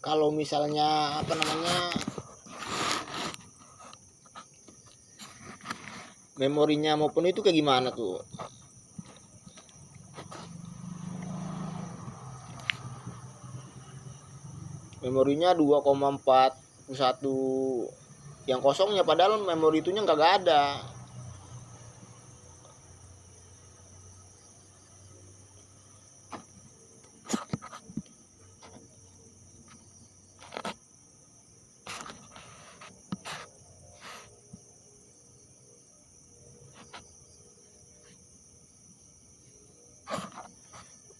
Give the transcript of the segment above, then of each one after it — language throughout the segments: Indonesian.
kalau misalnya apa namanya memorinya maupun itu kayak gimana tuh? Memorinya 2,41 yang kosongnya, padahal memori itunya nggak ada.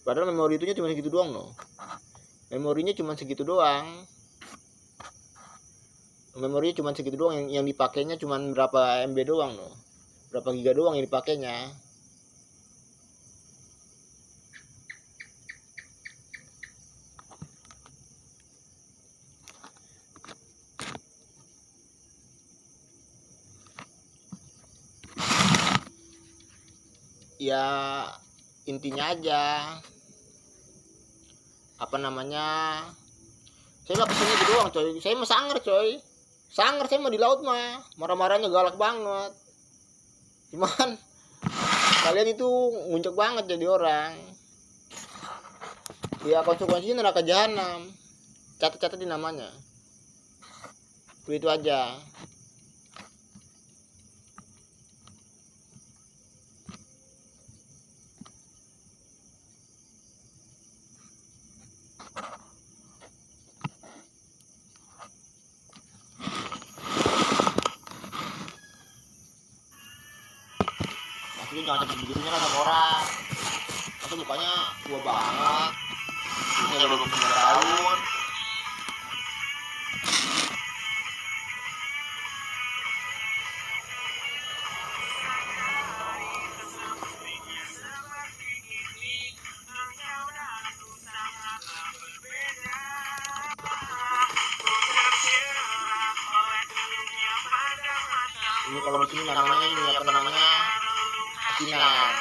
Padahal memori itunya cuma segitu doang loh. Memorinya cuma segitu doang. Memorinya cuma segitu doang, yang dipakainya cuma berapa MB doang loh. Berapa giga doang yang dipakainya. Ya intinya aja apa namanya, saya mah pesennya gitu doang coy. Saya mah sangar coy, sangar saya mah di laut mah marah-marahnya galak banget. Cuman kalian itu nguncek banget jadi orang. Ya konsekuensinya neraka jahanam. Catat-catat di namanya. Itu aja. Maksudnya jangan sampai begitunya lah sama orang. Masa mukanya tua banget, umurnya baru 9 tahun. Ini kalau di sini namanya ini apa namanya? Asinan.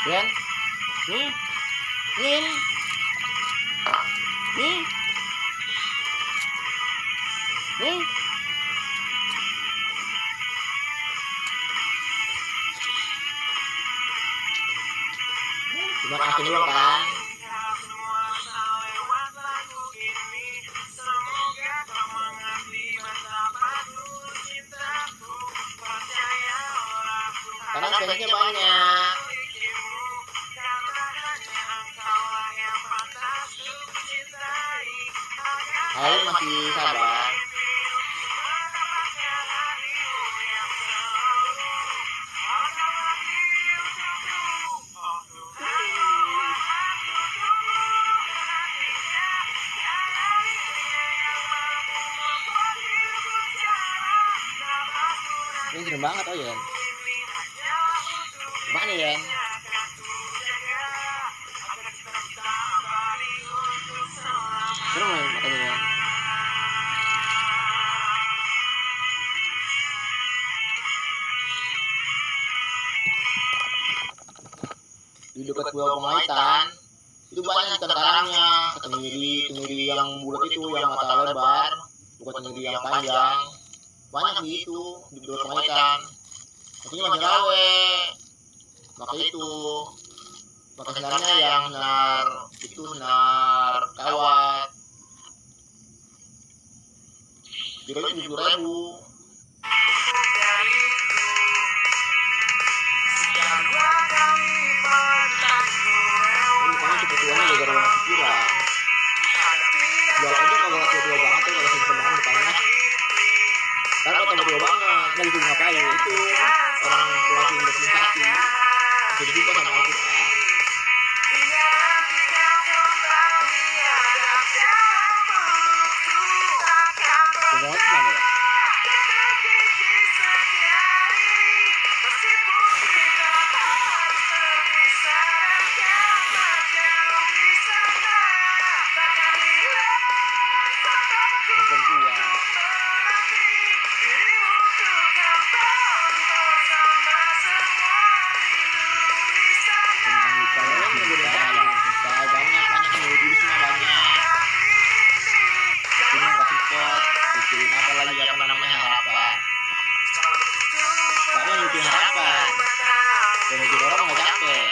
Ya, nih, nih, nih. Cuma kasih dulu kan. Karena space-nya banyak. Kalian masih sabar. Ini serem banget oh ya. Mana ya? Serem ya makanya ya. Di dekat Pulau Pengaitan itu banyak tentaranya, tenggiri yang bulat itu yang mata lebar, bukan tenggiri yang panjang. Banyak gitu di Pulau Pengaitan. Maksudnya masih rawe. Maka itu, maka senarnya yang senar itu senar kawat. Kilonya 70.000. Tuanya gara-gara masih kira. Jual aja kalau masih tua banget tuh kalau simpen banget mukanya. Karena kalau tua banget nggak bisa ngapain itu orang tua investasi. Jadi juga sama aku. nggak capek.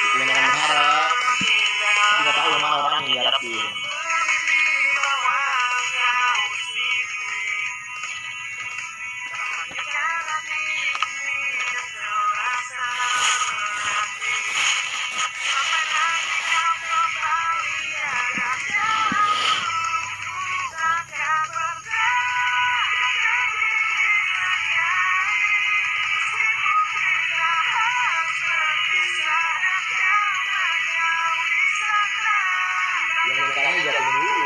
Kebanyakan berharap, tapi nggak tahu yang mana orang yang diharapin. Yang mentalnya jatuhin dulu,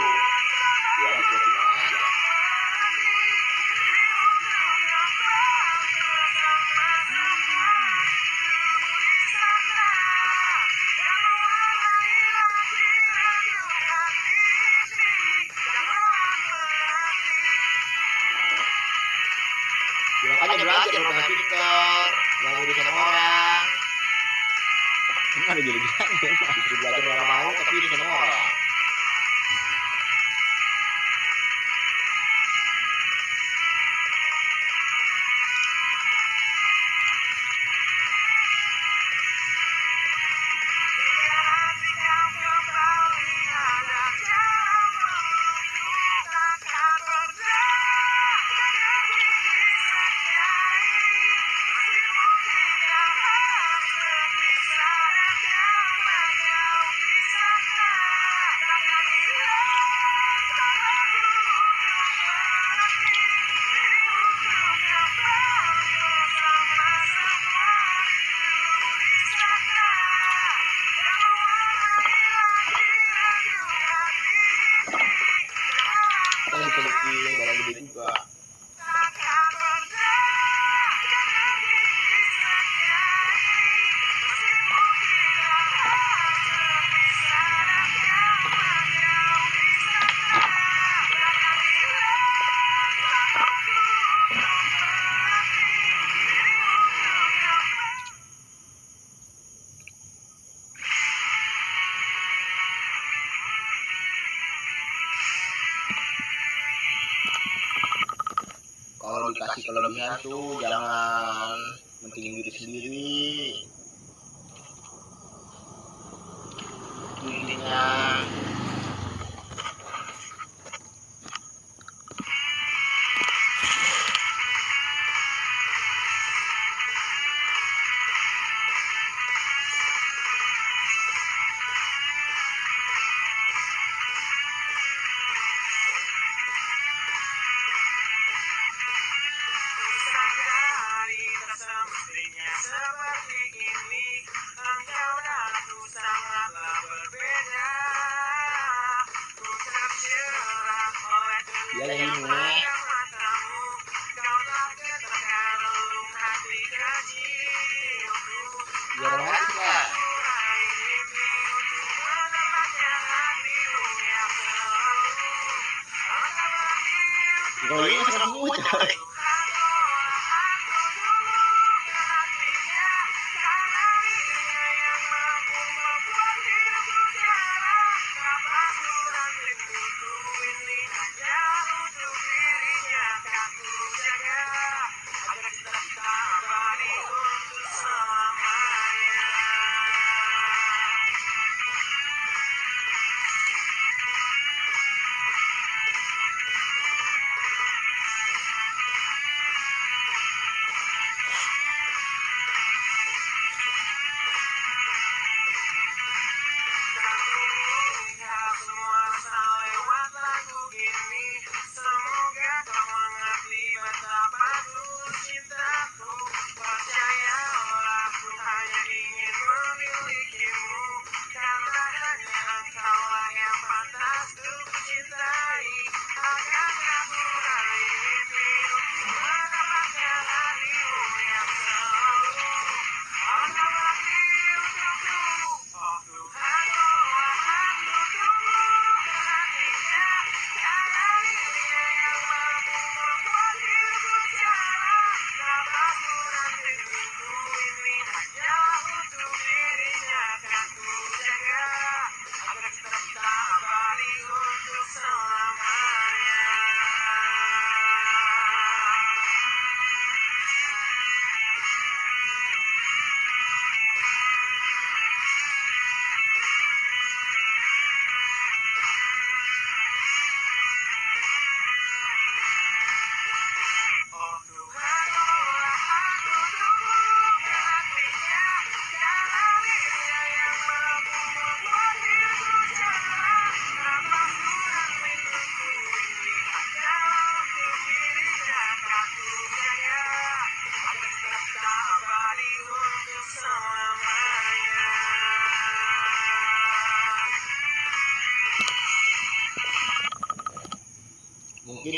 ya dijatuhin aja. Ya, makanya belajar bukan pintar, yang iri sama orang. Ini ada gila-gila, disuruh belajar nggak mau, tapi iri sama orang. Kita dipelikin barang gede juga. Kalau dikasih kelebihan tuh jangan mentingin diri sendiri. Itu intinya. Ya yang ini. Ya romantis lah. Kalau ini masih semut.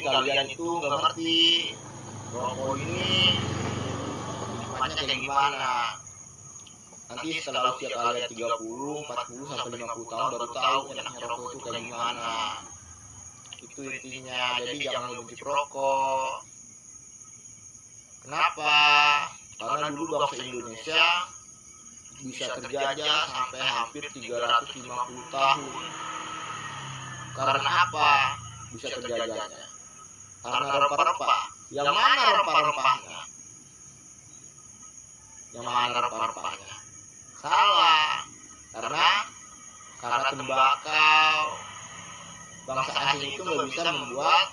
kalian itu nggak ngerti rokok ini banyak kayak gimana. Nanti setelah usia kalian 30, 40 sampai 50 tahun baru tahu enaknya rokok itu kayak gimana. Itu intinya. Jadi jangan benci rokok. Kenapa? Karena dulu bangsa Indonesia bisa terjajah sampai hampir 350 tahun. Karena apa bisa terjajahnya? Karena rempah-rempah. Yang mana rempah-rempahnya? Yang mana rempah-rempahnya? Salah. Karena tembakau. Bangsa asing itu nggak bisa membuat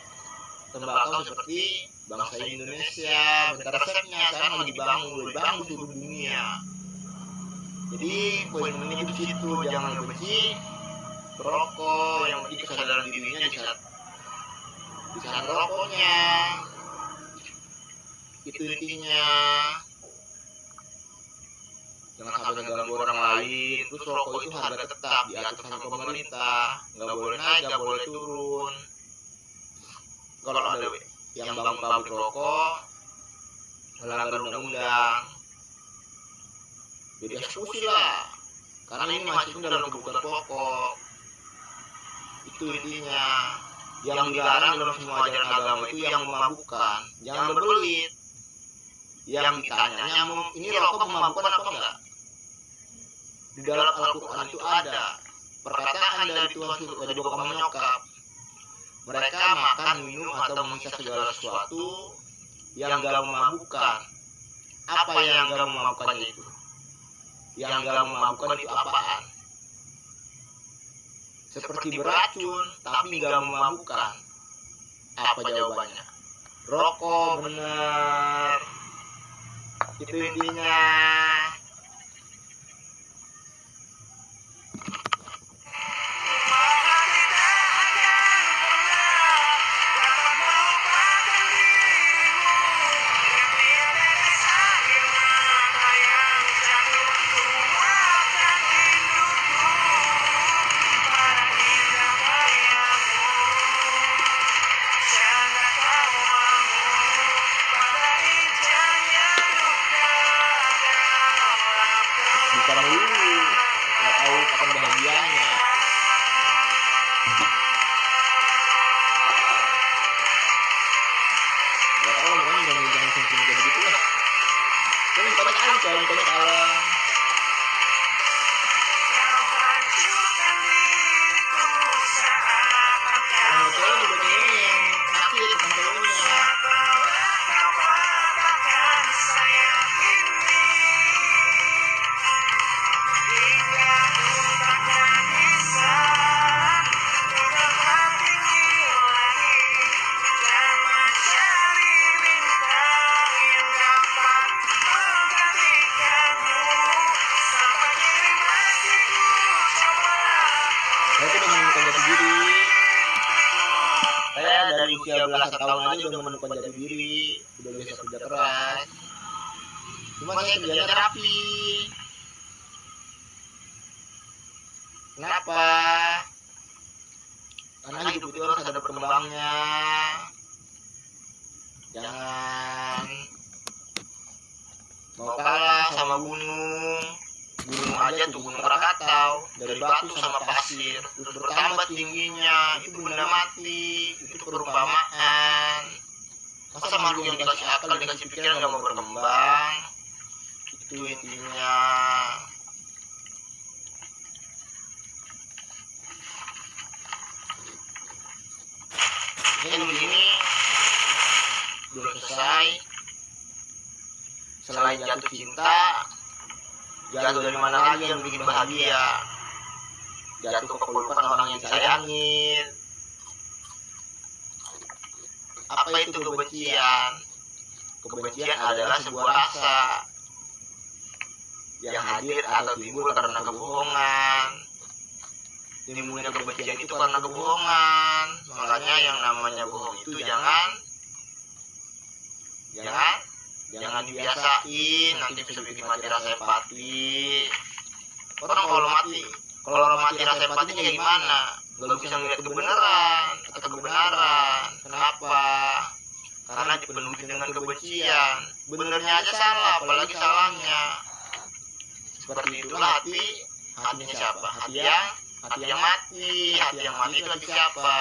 tembakau seperti bangsa Indonesia. Bentar resepnya sekarang lagi dibangun di seluruh dunia. Jadi poin pentingnya di situ, jangan benci rokok, yang penting kesadaran dirinya di saat rokoknya. Itu intinya. Jangan sampai mengganggu orang lain. Terus rokok itu harga tetap diatur sama pemerintah, nggak boleh naik, nggak boleh turun. Kalau ada yang bangun pabrik rokok melanggar undang-undang, jadi eksekusi lah, karena ini masuk dalam kebutuhan pokok. Itu intinya. Yang dilarang dalam semua ajaran agama itu yang memabukkan, jangan berbelit. Yang ditanyanya, ini rokok memabukkan apa enggak? Di dalam Al-Quran itu ada perkataan dari Tuhan dari bokap sama nyokap. Mereka makan, minum, atau mengisap segala sesuatu yang gak memabukkan. Apa yang gak memabukkannya itu? Yang gak memabukkan itu apaan? Seperti beracun, tapi gak memabukkan. Apa jawabannya? Rokok, bener. Itu intinya. Bukan dulu, nggak tahu kapan bahagianya. Nggak tahu, makanya jangan sering kayak begitu lah. Kan mintanya kalem, mintanya kalem. Yang cewek juga cewek yang sakit, bukan cowoknya. Saya tuh udah menemukan jati diri. Saya dari usia belasan tahun aja udah menemukan jati diri, udah biasa kerja keras. Cuma saya kerjanya rapi. Kenapa? Karena hidup itu harus ada berkembangnya. Jangan mau kalah sama gunung. Gunung aja tuh gunung Krakatau, dari batu sama pasir, terus bertambah tingginya, itu benda mati, itu perumpamaan. Masa makhluk yang dikasih akal, dikasih pikiran gak mau berkembang? Itu intinya. Ini begini, belum selesai. Selain jatuh cinta, jatuh dari mana lagi yang bikin bahagia? Jatuh ke pelukan orang yang disayangin. Apa itu kebencian? Kebencian adalah sebuah rasa yang hadir atau timbul karena kebohongan. Timbulnya kebencian itu karena kebohongan. Makanya yang namanya bohong itu jangan dibiasain, nanti bisa bikin mati rasa empati. Orang kalau mati rasa empatinya kayak gimana? Gak bisa ngeliat kebenaran atau kebenaran. Kenapa? Karena dipenuhi dengan kebencian. Benernya aja salah, apalagi salahnya. Seperti itulah hatinya siapa? Hati yang mati. Hati yang mati itu hati siapa?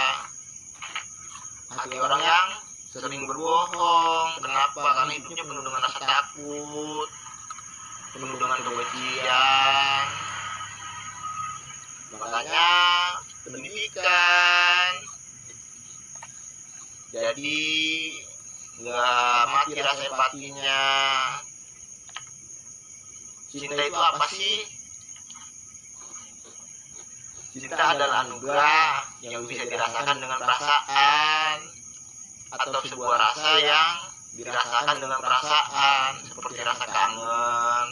Hati orang yang sering berbohong. Kenapa? Karena hidupnya penuh dengan rasa takut, penuh dengan kebencian. Makanya pendidikan jadi nggak mati rasa empatinya. Cinta itu apa sih? Cinta adalah anugerah yang bisa dirasakan dengan perasaan, atau sebuah rasa yang dirasakan dengan perasaan, seperti rasa kangen.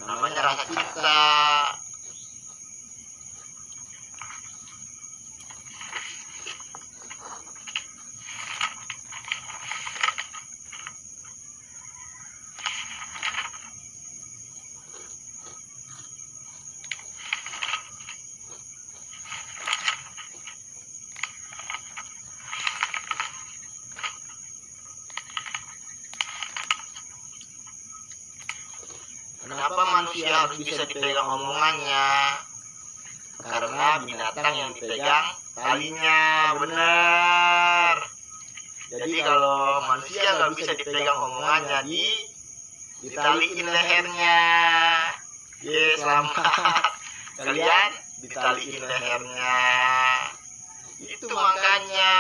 Namanya rasa cinta. Kenapa manusia harus bisa dipegang omongannya? Karena binatang yang dipegang talinya. Benar. Jadi kalau manusia nggak bisa dipegang omongannya, ditaliin lehernya. Selamat. Kalian ditaliin lehernya. Itu makanya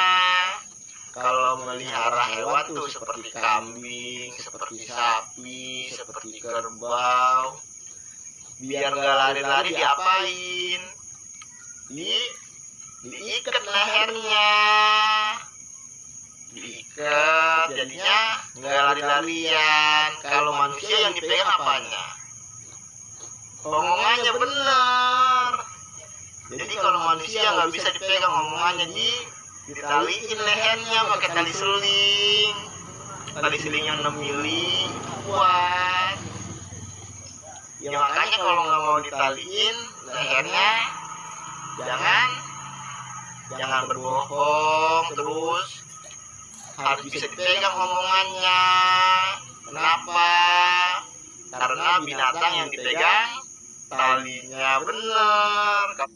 kalau melihara hewan tuh seperti kambing, seperti sapi, seperti kerbau, biar gak lari-lari diapain? Diikat lehernya, diikat, jadinya gak lari-larian. Kalau manusia yang dipegang apanya? Omongannya bener. Jadi kalau manusia nggak bisa dipegang omongannya, ditaliin lehernya pakai tali seling. Tali seling yang 6 mili kuat. Ya makanya kalau nggak mau ditaliin lehernya, jangan berbohong terus. Harus bisa dipegang omongannya. Kenapa? Karena binatang yang dipegang talinya bener.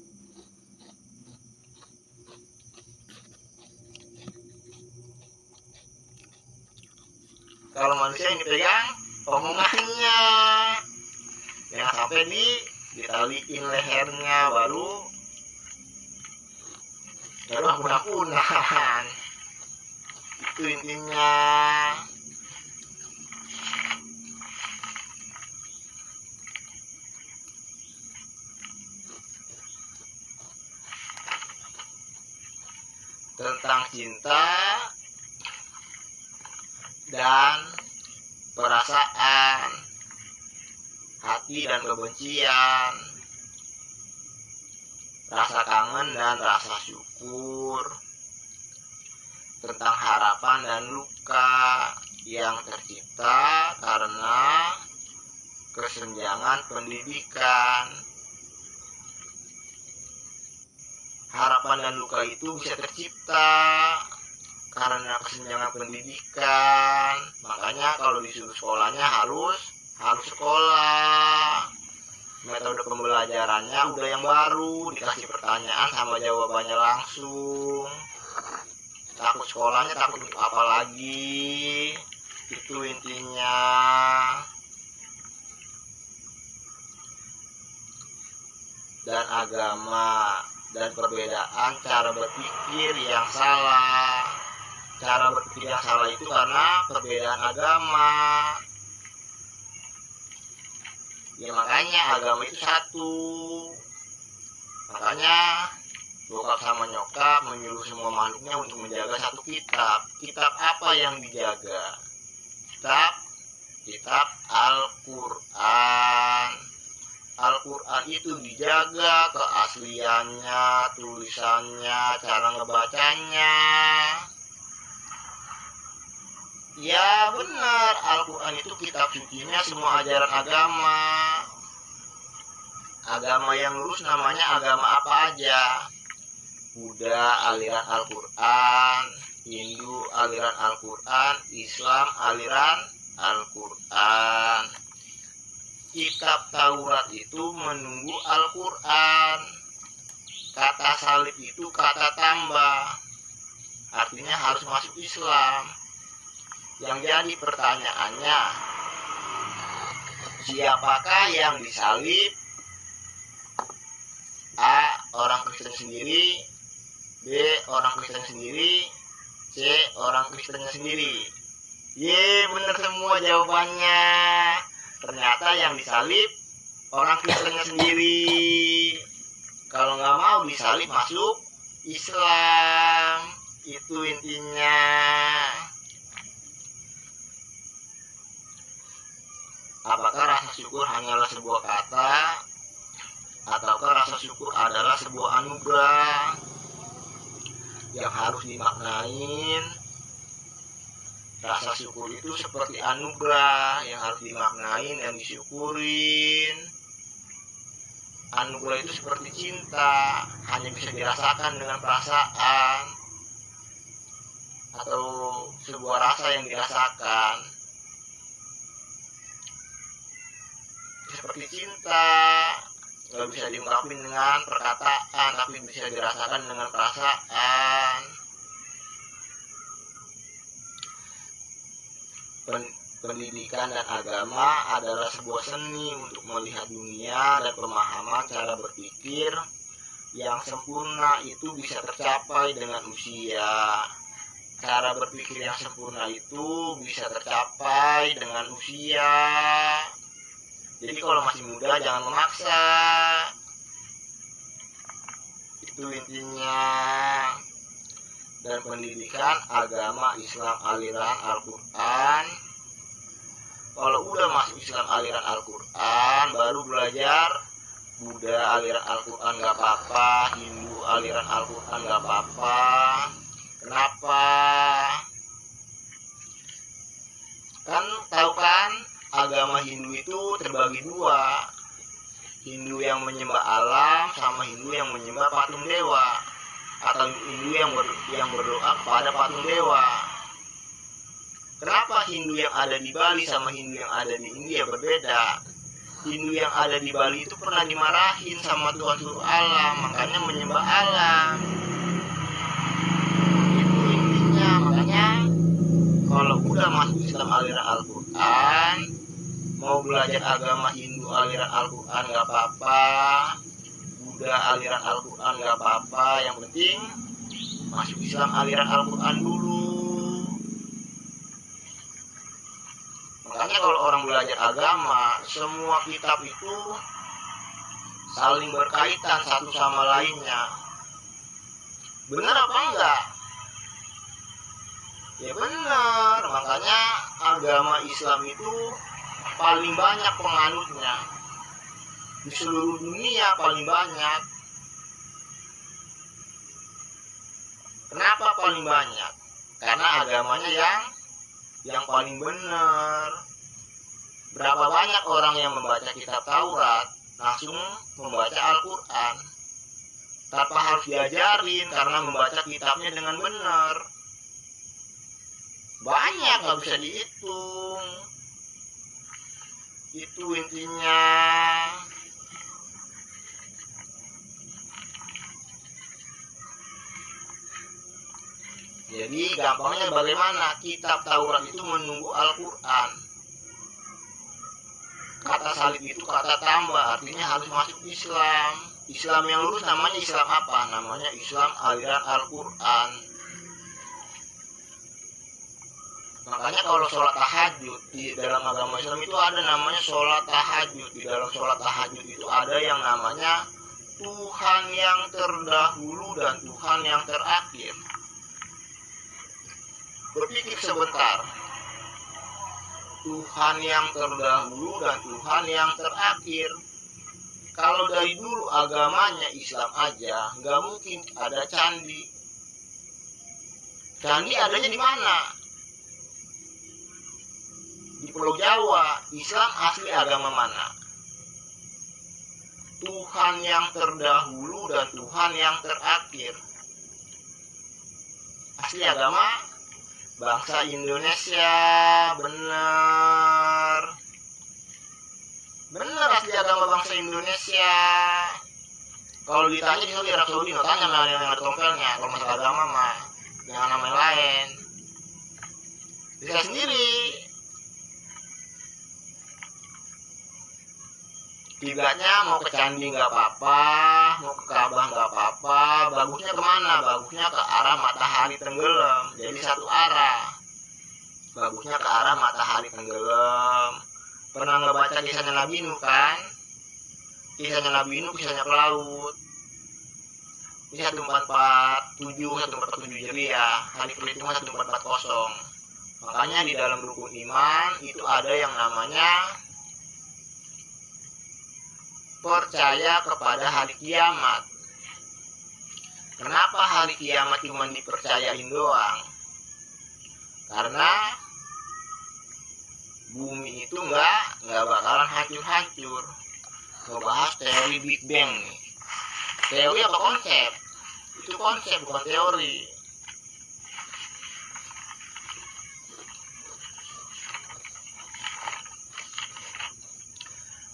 Kalau manusia yang dipegang omongannya, jangan sampai ditaliin lehernya baru ampun-ampunan. Itu intinya. Tentang cinta dan perasaan, hati dan kebencian, rasa kangen dan rasa syukur, tentang harapan dan luka yang tercipta karena kesenjangan pendidikan. Harapan dan luka itu bisa tercipta karena kesenjangan pendidikan. Makanya kalau disuruh sekolahnya harus sekolah. Metode pembelajarannya udah yang baru, dikasih pertanyaan sama jawabannya langsung. Takut sekolahnya, takut apa lagi? Itu intinya. Dan agama dan perbedaan cara berpikir yang salah. Cara berpikir yang salah itu karena perbedaan agama. Ya makanya agama itu satu. Makanya bokap sama nyokap menyuruh semua makhluknya untuk menjaga satu kitab. Kitab apa yang dijaga? Kitab Al-Quran. Al-Quran itu dijaga keasliannya, tulisannya, cara ngebacanya. Ya benar, Al-Quran itu kitab sucinya semua ajaran agama. Agama yang lurus namanya agama apa aja? Buddha aliran Al-Quran, Hindu aliran Al-Quran, Islam aliran Al-Quran. Kitab Taurat itu menunggu Al-Quran. Kata salib itu kata tambah, artinya harus masuk Islam. Yang jadi pertanyaannya, siapakah yang disalib? A. Orang Kristen sendiri, B. Orang Kristen sendiri, C. Orang Kristennya sendiri. Ye, bener semua jawabannya. Ternyata yang disalib orang Kristennya sendiri. Kalau nggak mau disalib masuk Islam. Itu intinya. Apakah rasa syukur hanyalah sebuah kata, ataukah rasa syukur adalah sebuah anugerah yang harus dimaknain? Rasa syukur itu seperti anugerah yang harus dimaknain dan disyukurin. Anugerah itu seperti cinta, hanya bisa dirasakan dengan perasaan atau sebuah rasa yang dirasakan. Seperti cinta, nggak bisa diungkapin dengan perkataan, tapi bisa dirasakan dengan perasaan. Pendidikan dan agama adalah sebuah seni untuk melihat dunia dan pemahaman cara berpikir yang sempurna itu bisa tercapai dengan usia. Cara berpikir yang sempurna itu bisa tercapai dengan usia. Jadi kalau masih muda jangan memaksa. Itu intinya. Dan pendidikan agama Islam aliran Al-Quran. Kalau udah masuk Islam aliran Al-Quran, baru belajar Buddha aliran Al-Quran gak apa-apa, Hindu aliran Al-Quran gak apa-apa. Kenapa? Kan tahu kan, agama Hindu itu terbagi dua. Hindu yang menyembah alam sama Hindu yang menyembah patung dewa, atau Hindu yang berdoa kepada patung dewa. Kenapa Hindu yang ada di Bali sama Hindu yang ada di India berbeda? Hindu yang ada di Bali itu pernah dimarahin sama Tuhan seluruh alam, makanya menyembah alam. Itu intinya. Makanya kalau udah masuk Islam aliran Al-Quran, mau belajar agama Hindu aliran Al-Quran gak apa-apa, Buddha aliran Al-Quran gak apa-apa, yang penting masuk Islam aliran Al-Quran dulu. Makanya kalau orang belajar agama, semua kitab itu saling berkaitan satu sama lainnya. Benar apa enggak? Ya benar, makanya agama Islam itu paling banyak penganutnya. Di seluruh dunia paling banyak. Kenapa paling banyak? Karena agamanya yang paling benar. Berapa banyak orang yang membaca kitab Taurat langsung membaca Al-Quran tanpa harus diajarin, karena membaca kitabnya dengan benar. Banyak, gak bisa dihitung. Itu intinya. Jadi gampangnya bagaimana? Kitab Taurat itu menunggu Al-Quran. Kata salib itu kata tambah, artinya harus masuk Islam. Islam yang lurus namanya Islam apa? Namanya Islam aliran Al-Quran. Makanya kalau sholat tahajud, di dalam agama Islam itu ada namanya sholat tahajud. Di dalam sholat tahajud itu ada yang namanya Tuhan yang terdahulu dan Tuhan yang terakhir. Berpikir sebentar. Tuhan yang terdahulu dan Tuhan yang terakhir. Kalau dari dulu agamanya Islam aja, nggak mungkin ada candi. Candi adanya di mana? Di Pulau Jawa. Islam asli agama mana? Tuhan yang terdahulu dan Tuhan yang terakhir. Asli agama bangsa Indonesia. Bener asli agama bangsa Indonesia. Kalau ditanya di Arab Saudi, tanya sama yang ada tompelnya. Kalau masalah agama mah jangan nama yang lain. Bisa sendiri. Kiblatnya mau ke candi nggak apa-apa, mau ke Ka'bah nggak apa-apa. Bagusnya kemana? Bagusnya ke arah matahari tenggelam. Jadi satu arah. Bagusnya ke arah matahari tenggelam. Pernah ngebaca kisahnya Nabi Nuh kan? Kisahnya Nabi Nuh, kisahnya pelaut. Ini 1447 Hijriah, hari perhitungan 1440. Makanya di dalam rukun iman itu ada yang namanya percaya kepada hari kiamat. Kenapa hari kiamat cuma dipercayain doang? Karena bumi itu nggak bakalan hancur-hancur. Ngebahas teori Big Bang nih. Teori apa konsep? Itu konsep bukan teori.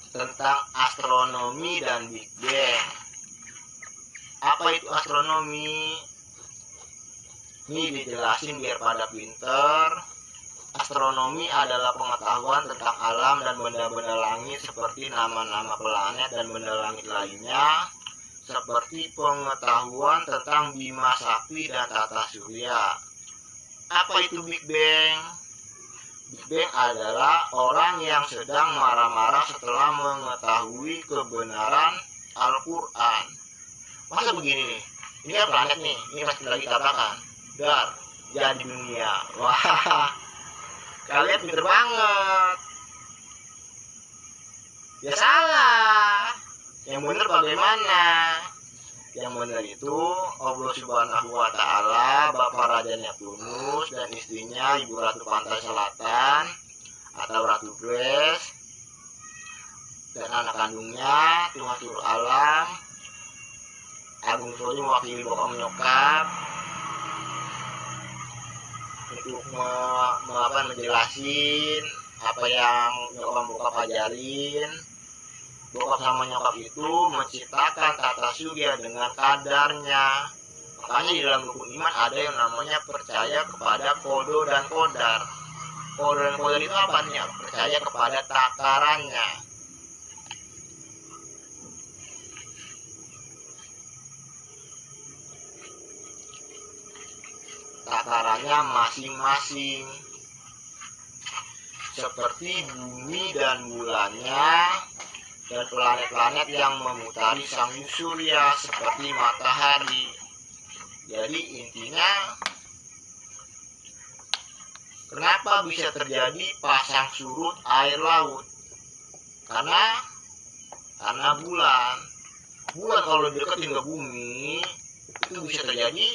Tentang astronomi dan Big Bang. Apa itu astronomi? Ini dijelasin biar pada pinter. Astronomi adalah pengetahuan tentang alam dan benda-benda langit seperti nama-nama planet dan benda langit lainnya, seperti pengetahuan tentang Bima Sakti dan tata surya. Apa itu Big Bang? Big Bang adalah orang yang sedang marah-marah setelah mengetahui kebenaran Al-Quran. Masa begini nih, ini kan planet nih, ini pasti lagi katakan, dar, jadi dunia. Wah, kalian pinter banget. Ya salah. Yang benar bagaimana? Yang benar itu Allah Subhanahu wa Ta'ala, Bapak Raja Neptunus dan istrinya Ibu Ratu Pantai Selatan atau Ratu Grace, dan anak kandungnya Tuhan Seluruh Alam Agung Surya mewakili bokap menyokap untuk menjelasin apa yang nyokap bokap ajarin. Bokap sama nyokap itu menciptakan tata surya dengan kadarnya. Makanya di dalam rukun iman ada yang namanya percaya kepada kodo dan kodar. Kodo dan kodar itu apa nih? Percaya kepada takarannya. Takarannya masing-masing. Seperti bumi dan bulannya dan planet-planet yang memutari sang surya seperti matahari. Jadi intinya, kenapa bisa terjadi pasang surut air laut? Karena bulan kalau deketin ke bumi itu bisa terjadi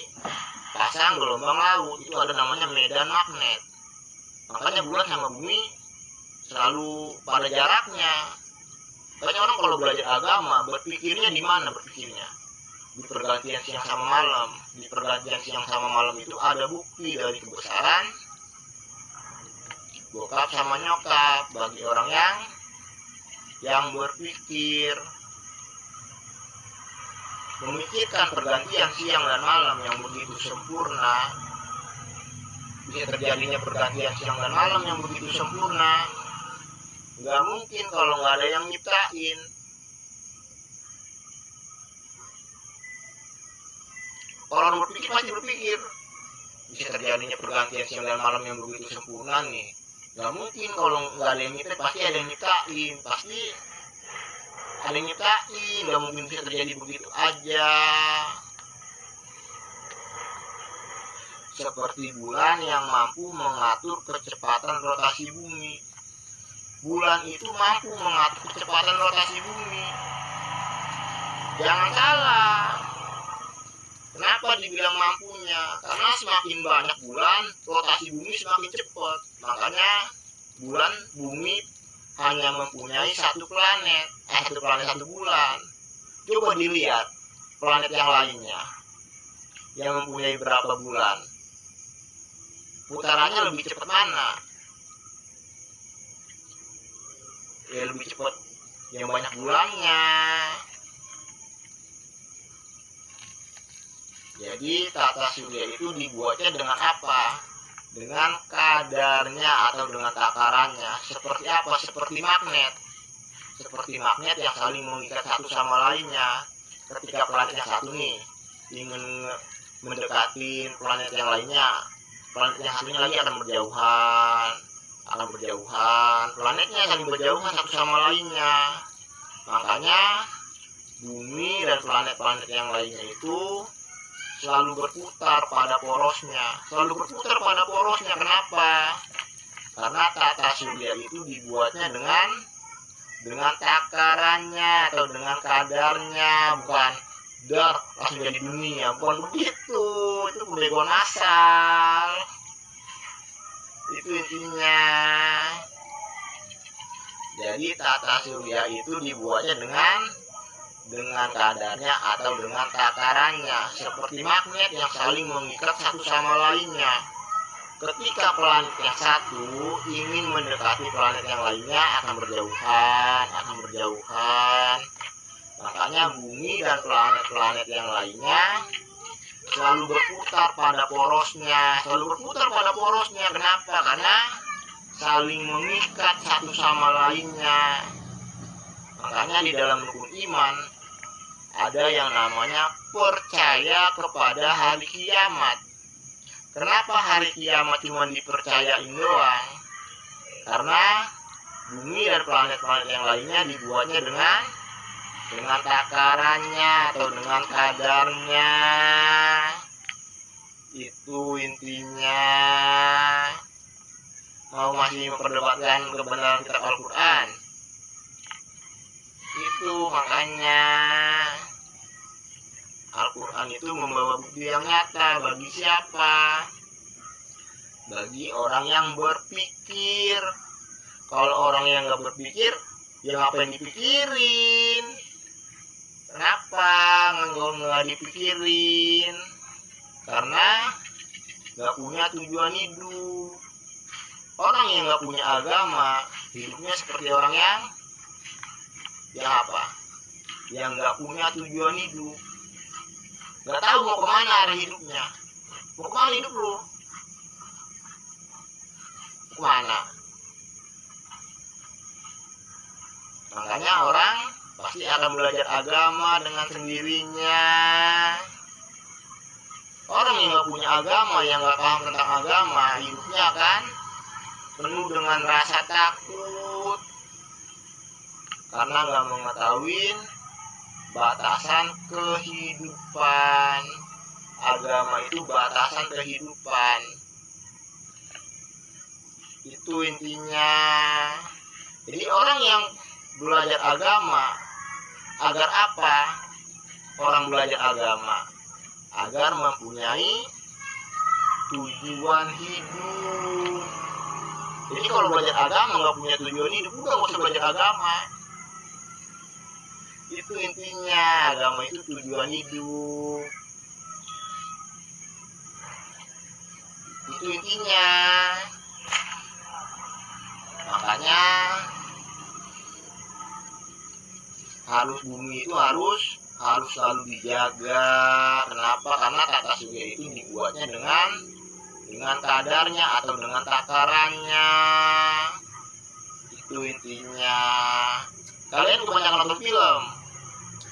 pasang gelombang laut. Itu ada namanya medan magnet. Makanya bulan sama bumi selalu pada jaraknya. Banyak orang kalau belajar agama berpikirnya di mana berpikirnya? Di pergantian siang sama malam. Di pergantian siang sama malam itu ada bukti dari kebesaran bokap sama nyokap bagi orang yang berpikir, memikirkan pergantian siang dan malam yang begitu sempurna. Bisa terjadinya pergantian siang dan malam yang begitu sempurna. Nggak mungkin kalau nggak ada yang nyiptain. Orang berpikir pasti berpikir bisa terjadinya pergantian siang dan malam yang begitu sempurna nih. Nggak mungkin kalau nggak ada yang nyiptain, pasti ada yang nyiptain. Pasti ada yang nyiptain. Nggak mungkin bisa terjadi begitu aja. Seperti bulan yang mampu mengatur kecepatan rotasi bumi. Bulan itu mampu mengatur kecepatan rotasi bumi. Jangan salah. Kenapa dibilang mampunya? Karena semakin banyak bulan, rotasi bumi semakin cepat. Makanya bumi hanya mempunyai satu planet satu bulan. Coba dilihat planet yang lainnya yang mempunyai berapa bulan. putarannya lebih cepat mana? Ya lebih cepat yang banyak bulannya. Jadi tata surya itu dibuatnya dengan apa? Dengan kadarnya atau dengan takarannya. Seperti apa? Seperti magnet. Seperti magnet yang saling mengikat satu sama lainnya. Ketika planet yang satu nih ingin mendekati planet yang lainnya, planet yang satunya lagi akan berjauhan, planetnya saling berjauhan satu sama lainnya. Makanya bumi dan planet-planet yang lainnya itu selalu berputar pada porosnya. Kenapa? Karena tata surya itu dibuatnya dengan takarannya atau dengan kadarnya, bukan dar langsung jadi dunia, bukan begitu. Itu pembegoan asal. Itu intinya. Jadi tata surya itu dibuatnya dengan kadarnya atau dengan takarannya, seperti magnet yang saling mengikat satu sama lainnya. Ketika planet yang satu ingin mendekati planet yang lainnya akan berjauhan. Makanya bumi dan planet-planet yang lainnya selalu berputar pada porosnya. Kenapa? Karena saling mengikat satu sama lainnya. Makanya di dalam rukun iman ada yang namanya percaya kepada hari kiamat. Kenapa hari kiamat cuma dipercayain doang? Karena bumi dan planet-planet yang lainnya dibuatnya dengan takarannya atau dengan kadarnya. Itu intinya. Mau masih memperdebatkan kebenaran kitab Al-Quran? Itu makanya Al-Quran itu membawa bukti yang nyata. Bagi siapa? Bagi orang yang berpikir. Kalau orang yang gak berpikir, ya ngapain dipikirin? Kenapa nggak dipikirin? Karena gak punya tujuan hidup. Orang yang gak punya agama, hidupnya seperti orang yang apa? Yang gak punya tujuan hidup. Gak tahu mau kemana arah hidupnya. Mau kemana hidup lu? Kemana? Makanya orang pasti akan belajar agama dengan sendirinya. Orang yang gak punya agama, yang gak paham tentang agama, hidupnya kan penuh dengan rasa takut. Karena gak mengetahui batasan kehidupan. Agama itu batasan kehidupan. Itu intinya. Jadi orang yang belajar agama, agar apa? Orang belajar agama agar mempunyai tujuan hidup. Jadi kalau belajar agama nggak punya tujuan hidup, udah nggak usah belajar agama. Itu intinya, agama itu tujuan hidup. Itu intinya. Makanya bumi itu harus selalu dijaga. Kenapa? Karena tata surya itu dibuatnya dengan kadarnya atau dengan takarannya. Itu intinya. Kalian kebanyakan nonton film,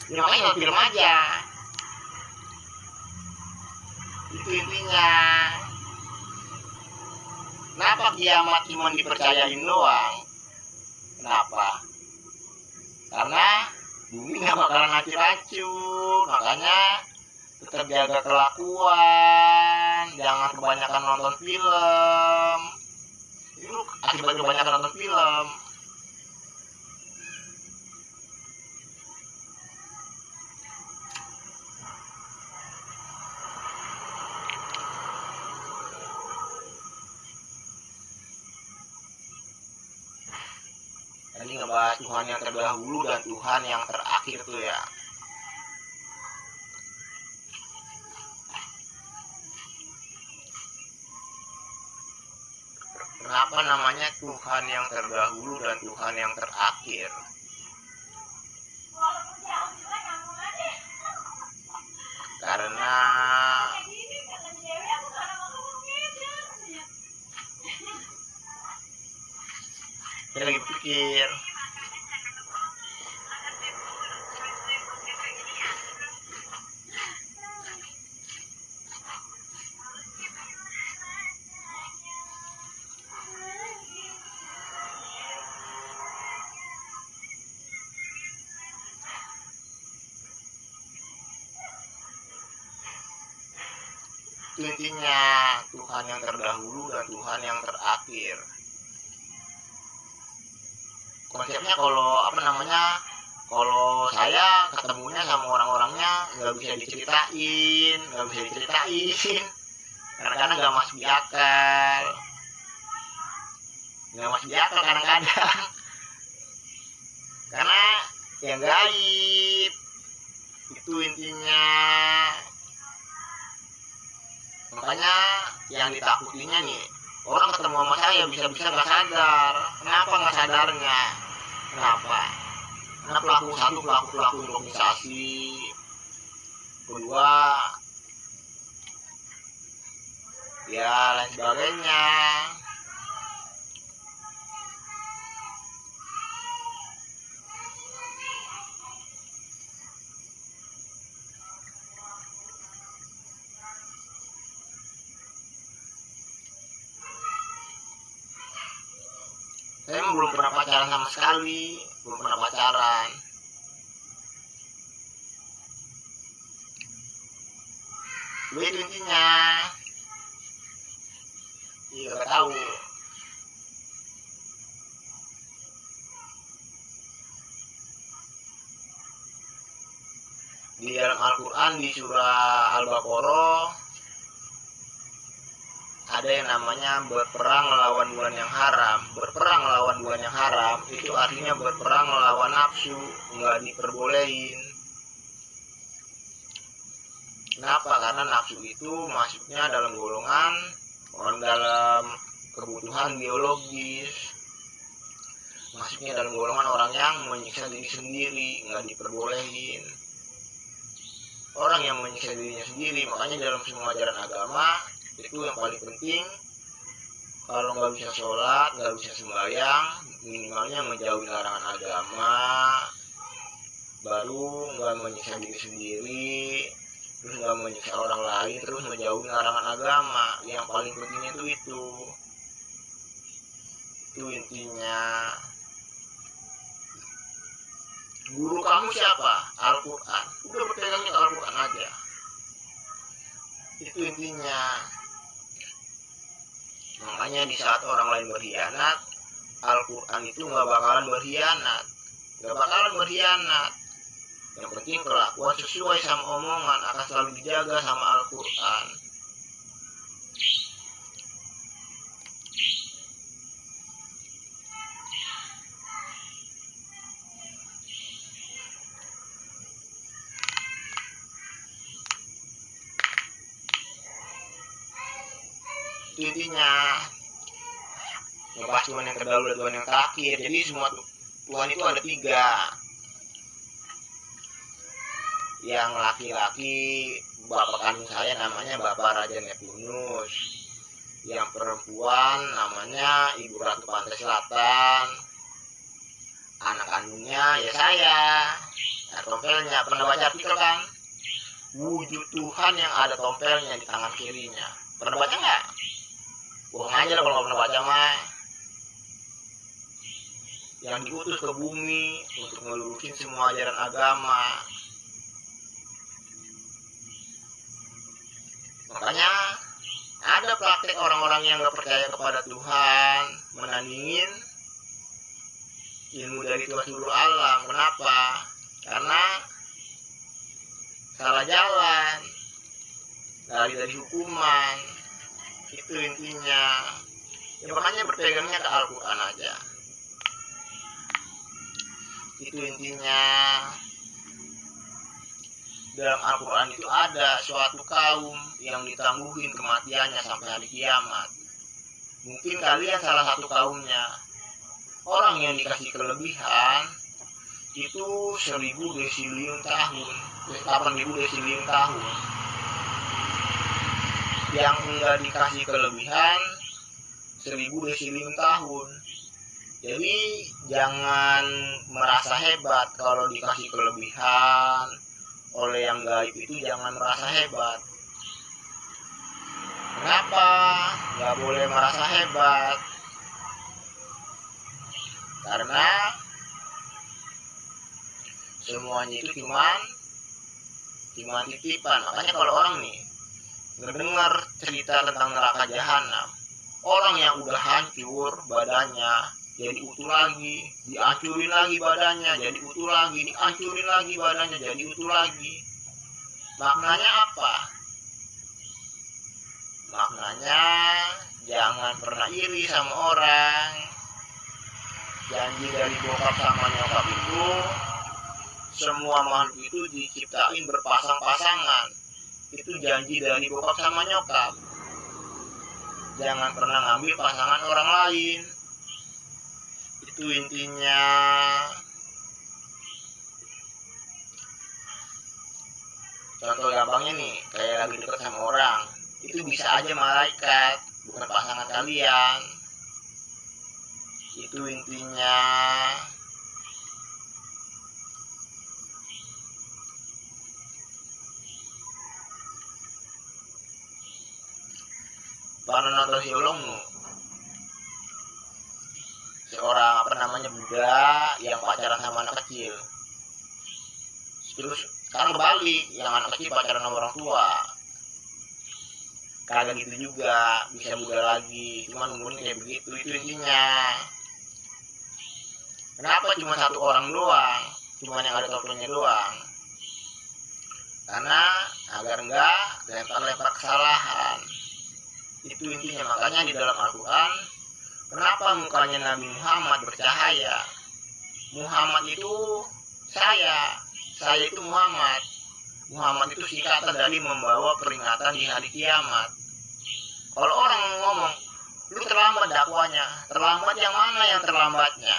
ya makanya nonton film aja. Itu intinya. Kenapa kiamat cuma dipercayain doang? Kenapa? Karena bumi gak bakalan hancur. Makanya tetap jaga kelakuan, jangan kebanyakan nonton film. Itu akibat kebanyakan nonton film. Ini ngebahas Tuhan yang terdahulu dan Tuhan yang terakhir tuh ya. Kenapa namanya Tuhan yang terdahulu dan Tuhan yang terakhir? Karena saya lagi pikir, itu intinya Tuhan yang terdahulu dan Tuhan yang terakhir. Konsepnya kalau saya ketemunya sama orang-orangnya nggak bisa diceritain kadang-kadang nggak masuk di akal kadang-kadang karena yang gaib itu intinya. Makanya yang ditakutinya nih, orang ketemu sama saya bisa-bisa nggak sadar. Kenapa nggak sadarnya? Karena pelaku improvisasi, kedua ya lain sebagainya. Saya belum pernah pacaran sama sekali, belum pernah pacaran. Itu intinya. Iya, gak tahu. Di dalam Al-Quran di surah Al-Baqarah ada yang namanya berperang melawan Tuhan yang haram. Berperang melawan Tuhan yang haram itu artinya berperang melawan nafsu, nggak diperbolehin. Kenapa? Karena nafsu itu masuknya dalam golongan orang dalam kebutuhan biologis, masuknya dalam golongan orang yang menyiksa diri sendiri, nggak diperbolehin. Orang yang menyiksa dirinya sendiri, makanya dalam semua ajaran agama itu yang paling penting, kalau nggak bisa sholat, nggak bisa sembahyang, minimalnya menjauhi larangan agama, baru nggak menyiksa diri sendiri, terus nggak menyiksa orang lain, terus menjauhi larangan agama. Yang paling pentingnya itu intinya. Guru kamu siapa? Al-Quran. Udah berpegangnya Al-Quran aja, itu intinya. Makanya di saat orang lain berkhianat, Al-Quran itu nggak bakalan berkhianat. Yang penting kelakuan sesuai sama omongan akan selalu dijaga sama Al-Quran. Itu intinya. Ngebahas Tuhan yang terdahulu dan Tuhan yang terakhir. Jadi semua Tuhan itu ada 3. Yang laki-laki bapak kandung saya namanya Bapak Raja Neptunus. Yang perempuan namanya Ibu Ratu Pantai Selatan. Anak kandungnya ya saya. Nah, tompelnya pernah baca artikel kan? Wujud Tuhan yang ada tompelnya di tangan kirinya. Pernah baca nggak? Bohong aja lah kalau nggak pernah baca mah. Yang diutus ke bumi untuk ngelurusin semua ajaran agama. Makanya ada praktek orang-orang yang nggak percaya kepada Tuhan menandingin ilmu dari Tuhan seluruh alam. Kenapa? Karena salah jalan, lari dari hukuman. Itu intinya. Ya makanya berpegangnya ke Al-Quran aja. Itu intinya. Dalam Al-Quran itu ada suatu kaum yang ditangguhin kematiannya sampai hari kiamat. Mungkin kalian salah satu kaumnya. Orang yang dikasih kelebihan itu 1000 desiliun tahun, 8000 desiliun tahun. Yang enggak dikasih kelebihan 1000 desiliun tahun. Jadi jangan merasa hebat kalau dikasih kelebihan oleh yang gaib itu, jangan merasa hebat. Kenapa nggak boleh merasa hebat? Karena semuanya itu cuma titipan. Makanya kalau orang nih ngedengar cerita tentang neraka jahanam, orang yang udah hancur badannya jadi utuh lagi, dihancurin lagi badannya jadi utuh lagi, dihancurin lagi badannya jadi utuh lagi. Maknanya apa? Maknanya jangan pernah iri sama orang. Janji dari bokap sama nyokap itu, semua makhluk itu diciptain berpasang-pasangan. Itu janji dari bokap sama nyokap. Jangan pernah ngambil pasangan orang lain. Itu intinya. Contoh gampangnya nih, kayak lagi deket sama orang, itu bisa aja malaikat, bukan pasangan kalian. Itu intinya. Pananato Hiolongnu, seorang Buddha yang pacaran sama anak kecil. Terus sekarang balik, yang anak kecil pacaran sama orang tua. Kagak gitu juga, bisa Buddha lagi, cuman umurnya kayak begitu. Itu intinya. Kenapa cuma satu orang doang, cuma yang ada tokonya doang? Karena agar enggak lempar-lempar kesalahan. Itu intinya. Makanya di dalam Al-Quran, kenapa mukanya Nabi Muhammad bercahaya? Muhammad itu saya itu Muhammad. Muhammad itu singkatan dari membawa peringatan di hari kiamat. Kalau orang ngomong, lu terlambat dakwanya, terlambat yang mana yang terlambatnya?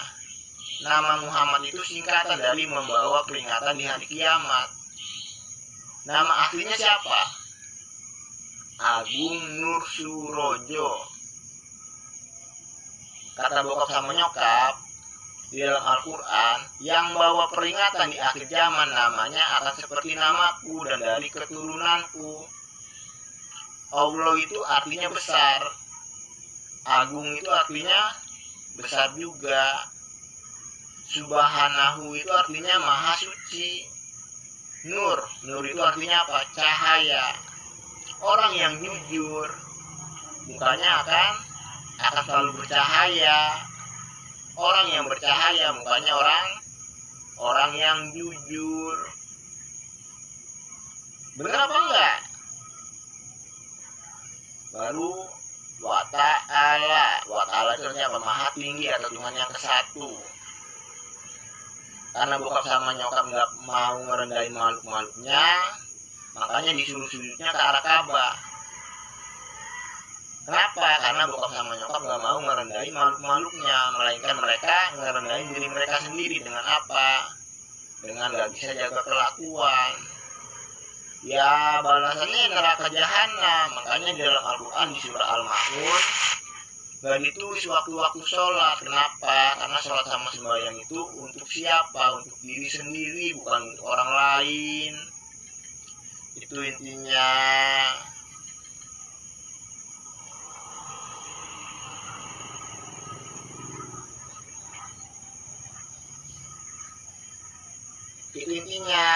Nama Muhammad itu singkatan dari membawa peringatan di hari kiamat. Nama aslinya siapa? Agung Nur Surojo. Kata bokap sama nyokap di dalam Al-Quran, yang bawa peringatan di akhir zaman namanya akan seperti namaku dan dari keturunanku. Allah itu artinya besar, agung itu artinya besar juga, subhanahu itu artinya maha suci, nur itu artinya apa? Cahaya. Orang yang jujur mukanya akan selalu bercahaya. Orang yang bercahaya mukanya orang yang jujur. Benar apa enggak? Baru wa ta'ala itu artinya apa? Maha tinggi atau Tuhan yang ke-1. Karena bokap sama nyokap nggak mau ngerendahin makhluk-makhluknya, makanya disuruh sujudnya ke arah Ka'bah. Kenapa? Karena bokap sama nyokap nggak mau ngerendahin makhluk-makhluknya, melainkan mereka ngerendahin diri mereka sendiri. Dengan apa? Dengan nggak bisa jaga kelakuan. Ya balasannya neraka jahanam. Makanya di dalam Al-Quran di surah Al-Ma'un nggak ditulis waktu-waktu sholat. Kenapa? Karena sholat sama sembahyang itu untuk siapa? Untuk diri sendiri, bukan untuk orang lain. Itu intinya. Itu intinya.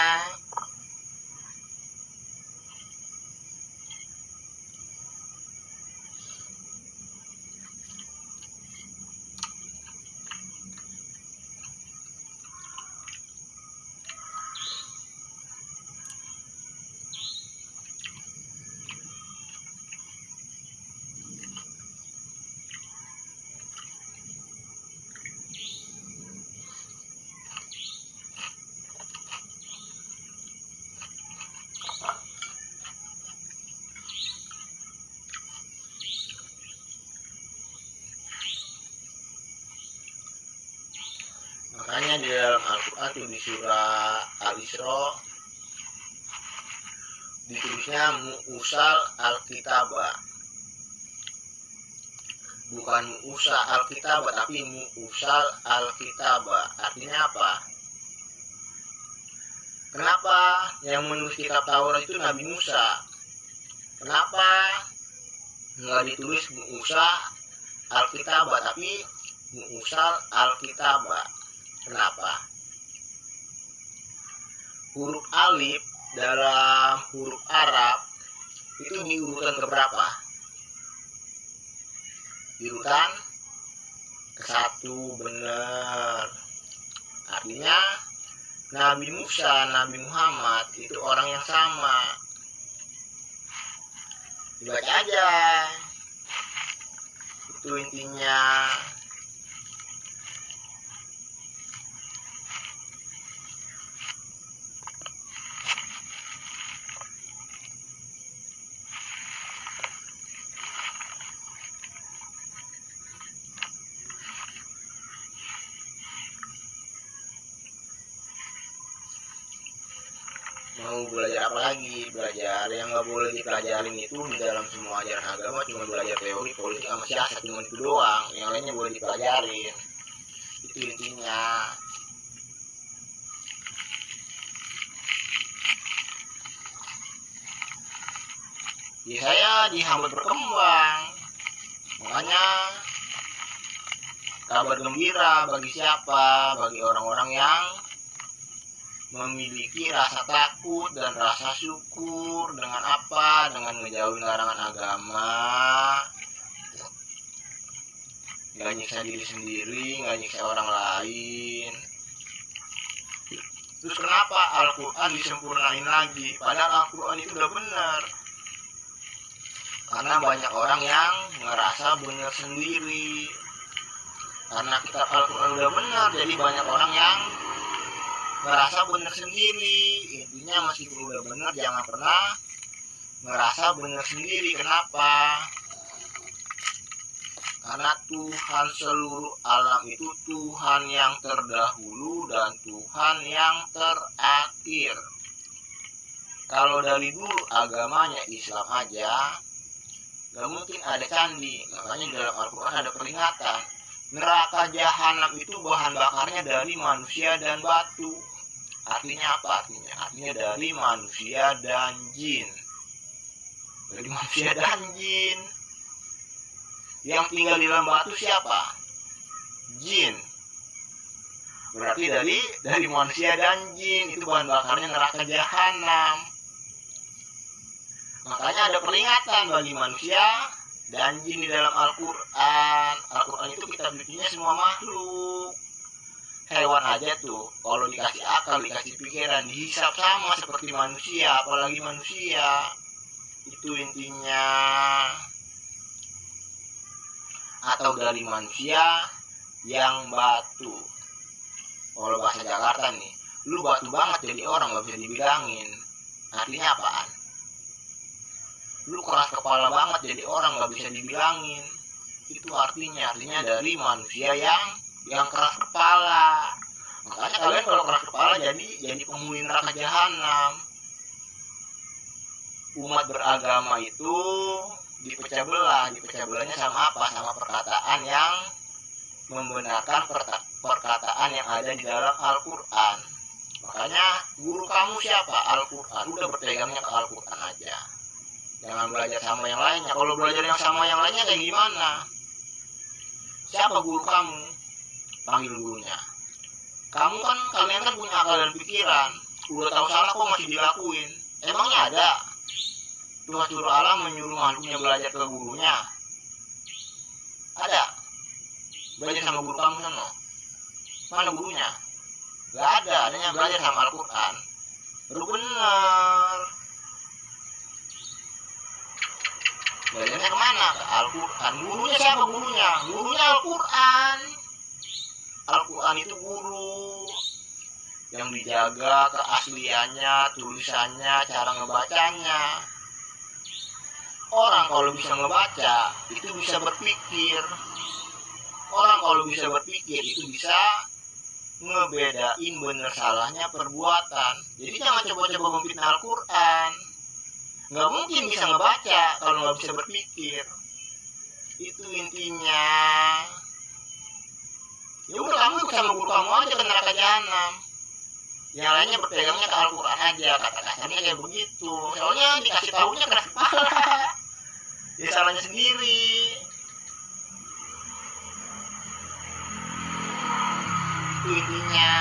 Artinya di dalam Al-Quran itu di surah Al-Isra ditulisnya mu'usal al-kitabah, bukan mu'usal al-kitabah tapi mu'usal al-kitabah. Artinya apa? Kenapa yang menulis kitab Taurat itu Nabi Musa? Kenapa nggak ditulis mu'usal al-kitabah tapi mu'usal al-kitabah? Kenapa? Huruf alif dalam huruf Arab itu di urutan keberapa? Di urutan ke-1, benar. Artinya Nabi Musa, Nabi Muhammad itu orang yang sama. Dibaca aja. Itu intinya. Mau belajar apa lagi? Belajar yang nggak boleh dipelajarin itu di dalam semua ajaran agama cuma belajar teori, politik, sama siasat, cuma itu doang. Yang lainnya boleh dipelajarin. Itu intinya. Ya saya dihambat berkembang. Makanya kabar gembira bagi siapa? Bagi orang-orang yang memiliki rasa takut dan rasa syukur. Dengan apa? Dengan ngejauhin larangan agama, nggak nyiksa diri sendiri, nggak nyiksa orang lain. Terus kenapa Al-Quran disempurnain lagi? Padahal Al-Quran itu udah benar. Karena banyak orang yang ngerasa benar sendiri. Karena kitab Al-Quran udah benar, jadi banyak orang yang ngerasa benar sendiri. Intinya meskipun udah benar, jangan pernah ngerasa benar sendiri. Kenapa? Karena Tuhan seluruh alam itu Tuhan yang terdahulu dan Tuhan yang terakhir. Kalau dari dulu agamanya Islam aja, gak mungkin ada candi. Makanya dalam Al-Quran ada peringatan, neraka jahanam itu bahan bakarnya dari manusia dan batu. Artinya apa? Artinya dari manusia dan jin. Dari manusia dan jin. Yang tinggal di dalam batu siapa? Jin. Berarti dari manusia dan jin. Itu bahan bakarnya neraka jahanam. Makanya ada peringatan bagi manusia dan jin di dalam Al-Quran. Al-Quran itu kitab sucinya semua makhluk. Hewan aja tuh, kalau dikasih akal, dikasih pikiran, dihisap sama seperti manusia, apalagi manusia. Itu intinya. Atau dari manusia yang batu. Kalau bahasa Jakarta nih, lu batu banget jadi orang, gak bisa dibilangin. Artinya apaan? Lu keras kepala banget jadi orang, gak bisa dibilangin. Itu artinya dari manusia yang keras kepala. Makanya kalian kalau keras kepala jadi penghuni neraka jahanam. Umat beragama itu dipecah belahnya sama apa? Sama perkataan yang membenarkan perkataan yang ada di dalam Al-Quran. Makanya guru kamu siapa? Al-Quran. Udah berpegangnya ke Al-Quran aja. Jangan belajar sama yang lainnya. Kalau belajar yang sama yang lainnya kayak gimana? Siapa guru kamu? Panggil gurunya. Kalian kan punya akal dan pikiran. Udah tahu salah kok masih dilakuin. Emangnya ada Tuhan suruh alam menyuruh makhluknya belajar ke gurunya? Ada? Belajar sama guru kamu sana? Mana gurunya? Gak ada. Adanya belajar sama Al-Quran. Baru benar. Belajarnya kemana? Ke Al-Quran. Gurunya siapa gurunya? Gurunya Al-Quran. Al-Quran itu guru yang dijaga keasliannya, tulisannya, cara ngebacanya. Orang kalau bisa ngebaca itu bisa berpikir. Orang kalau bisa berpikir itu bisa ngebedain bener salahnya perbuatan. Jadi jangan coba-coba memfitnah Al-Quran. Nggak mungkin bisa ngebaca kalau nggak bisa berpikir. Itu intinya. Ya udah, kamu ikut sama guru kamu aja ke neraka jahanam. Yang lainnya berpegangnya ke Al-Quran aja, kata kasarnya kayak begitu. Soalnya dikasih tahunya keras kepala. Ya salahnya sendiri. Itu intinya.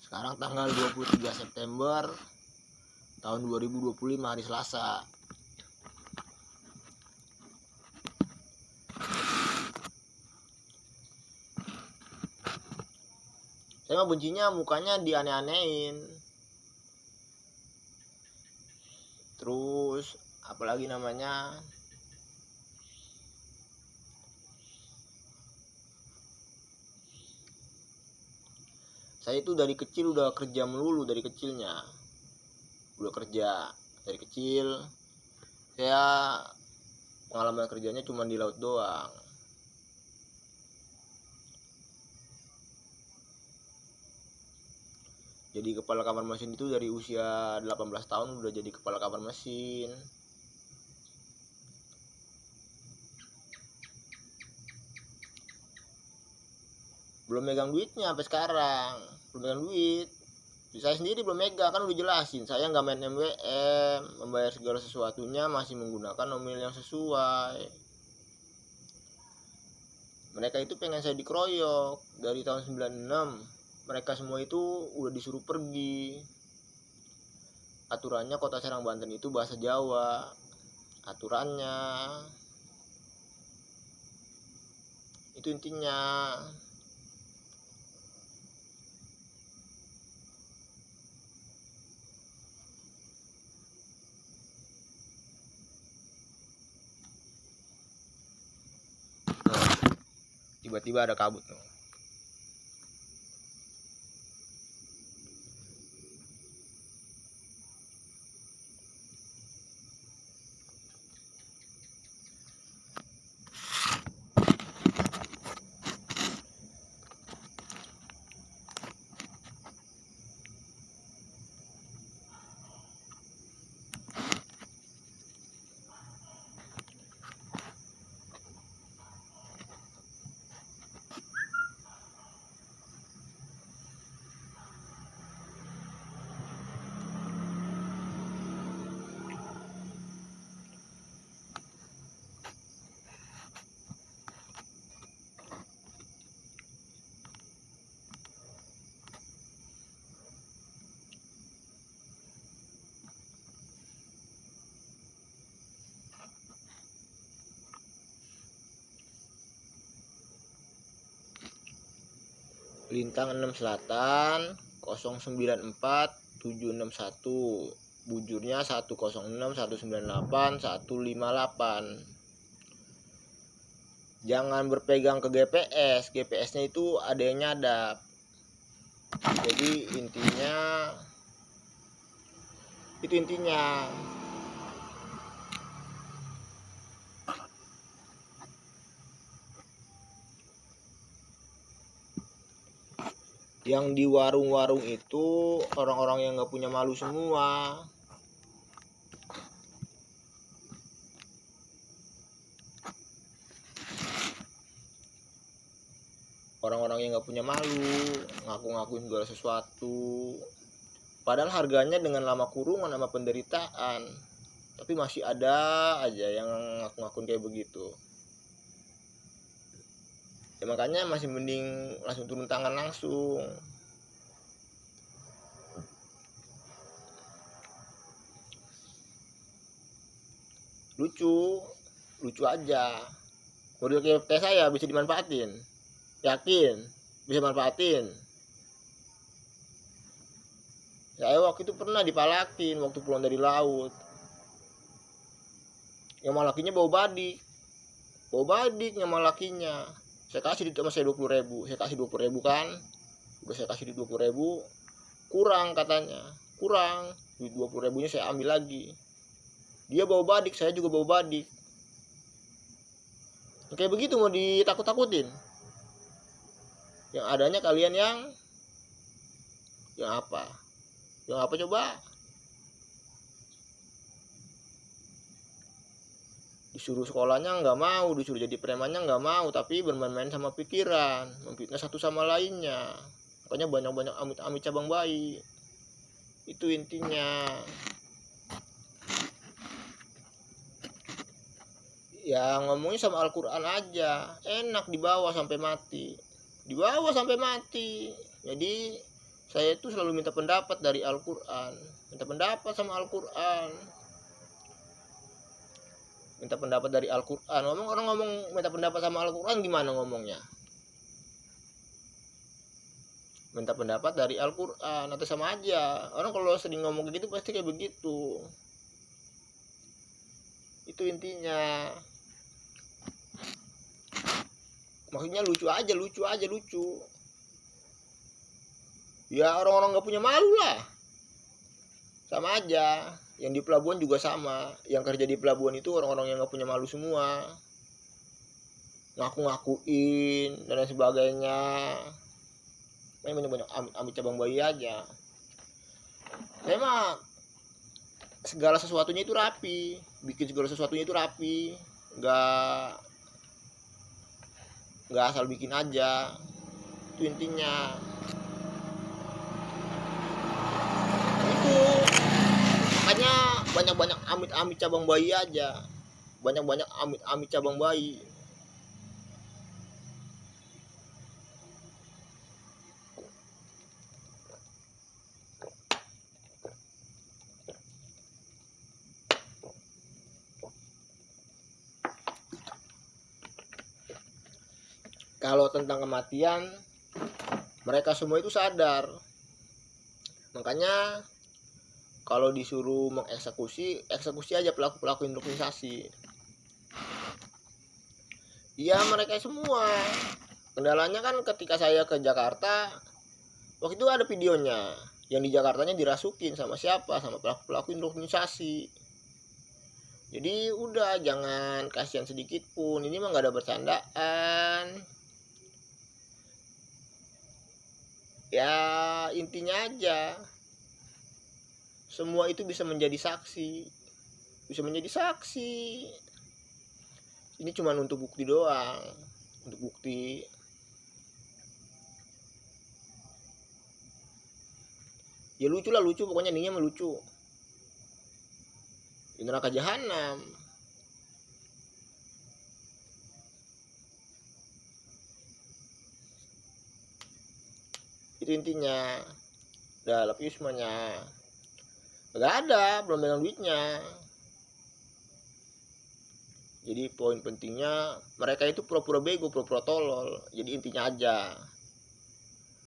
Sekarang tanggal 23 September tahun 2025, hari Selasa. Saya mah bencinya mukanya dianeh-anehin. Terus apalagi namanya, saya itu dari kecil udah kerja melulu, dari kecilnya udah kerja dari kecil. Saya pengalaman kerjanya cuma di laut doang. Jadi kepala kamar mesin itu dari usia 18 tahun udah jadi kepala kamar mesin. Belum megang duitnya sampai sekarang, belum megang duit. Saya sendiri belum megang, kan udah jelasin saya nggak main MWM, membayar segala sesuatunya masih menggunakan nominal yang sesuai. Mereka itu pengen saya dikeroyok dari tahun 96. Mereka semua itu udah disuruh pergi. Aturannya Kota Serang, Banten itu bahasa Jawa. Aturannya itu intinya. Tiba-tiba ada kabut tuh. Lintang 6 Selatan 094761, bujurnya 106198158. Jangan berpegang ke GPS. GPS-nya itu ada yang nyadap. Jadi intinya itu intinya. Yang di warung-warung itu orang-orang yang nggak punya malu semua. Orang-orang yang nggak punya malu, ngaku-ngakuin segala sesuatu. Padahal harganya dengan lama kurungan sama penderitaan. Tapi masih ada aja yang ngaku-ngakuin kayak begitu. Ya makanya masih mending langsung turun tangan langsung. Lucu aja. Model kayak saya bisa dimanfaatin. Yakin bisa manfaatin. Saya waktu itu pernah dipalakin waktu pulang dari laut. Yang malakinya bawa badik yang malakinya. Saya kasih duit sama saya 20.000, saya kasih 20.000 kan, udah saya kasih duit 20.000, kurang katanya, kurang, duit 20.000-nya saya ambil lagi. Dia bawa badik, saya juga bawa badik. Kayak begitu mau ditakut-takutin. Yang adanya kalian yang apa? Yang apa coba? Disuruh sekolahnya nggak mau, disuruh jadi premannya nggak mau, tapi bermain-main sama pikiran, memfitnah satu sama lainnya. Makanya banyak-banyak amit-amit cabang bayi. Itu intinya. Ya ngomongnya sama Al-Quran aja, enak dibawa sampai mati. Dibawa sampai mati. Jadi saya itu selalu minta pendapat dari Al-Quran, minta pendapat sama Al-Quran, minta pendapat dari Al-Quran. Orang ngomong minta pendapat sama Al-Quran gimana ngomongnya? Minta pendapat dari Al-Quran atau sama aja. Orang kalau sering ngomong kayak gitu pasti kayak begitu. Itu intinya. Maksudnya lucu aja. Ya orang-orang gak punya malu lah. Sama aja. Yang di pelabuhan juga sama. Yang kerja di pelabuhan itu orang-orang yang gak punya malu semua. Ngaku-ngakuin dan lain sebagainya. Banyak amit cabang bayi aja. Saya mah segala sesuatunya itu rapi. Bikin segala sesuatunya itu rapi. Gak asal bikin aja. Itu intinya. Itu makanya banyak-banyak amit-amit cabang bayi aja. Banyak-banyak amit-amit cabang bayi. Kalau tentang kematian, mereka semua itu sadar. Makanya kalau disuruh mengeksekusi, eksekusi aja pelaku-pelaku indoktrinisasi. Iya mereka semua. Kendalanya kan ketika saya ke Jakarta, waktu itu ada videonya. Yang di Jakartanya dirasukin sama siapa? Sama pelaku-pelaku indoktrinisasi. Jadi udah jangan kasihan sedikit pun. Ini mah gak ada bercandaan. Ya intinya aja. Semua itu bisa menjadi saksi. Ini cuma untuk bukti doang. Untuk bukti. Ya lucu pokoknya ininya mah lucu. Di neraka jahanam. Itu intinya. Udah lapis semuanya. Gak ada, belum pegang duitnya. Jadi poin pentingnya mereka itu pura-pura bego, pura-pura tolol. Jadi intinya aja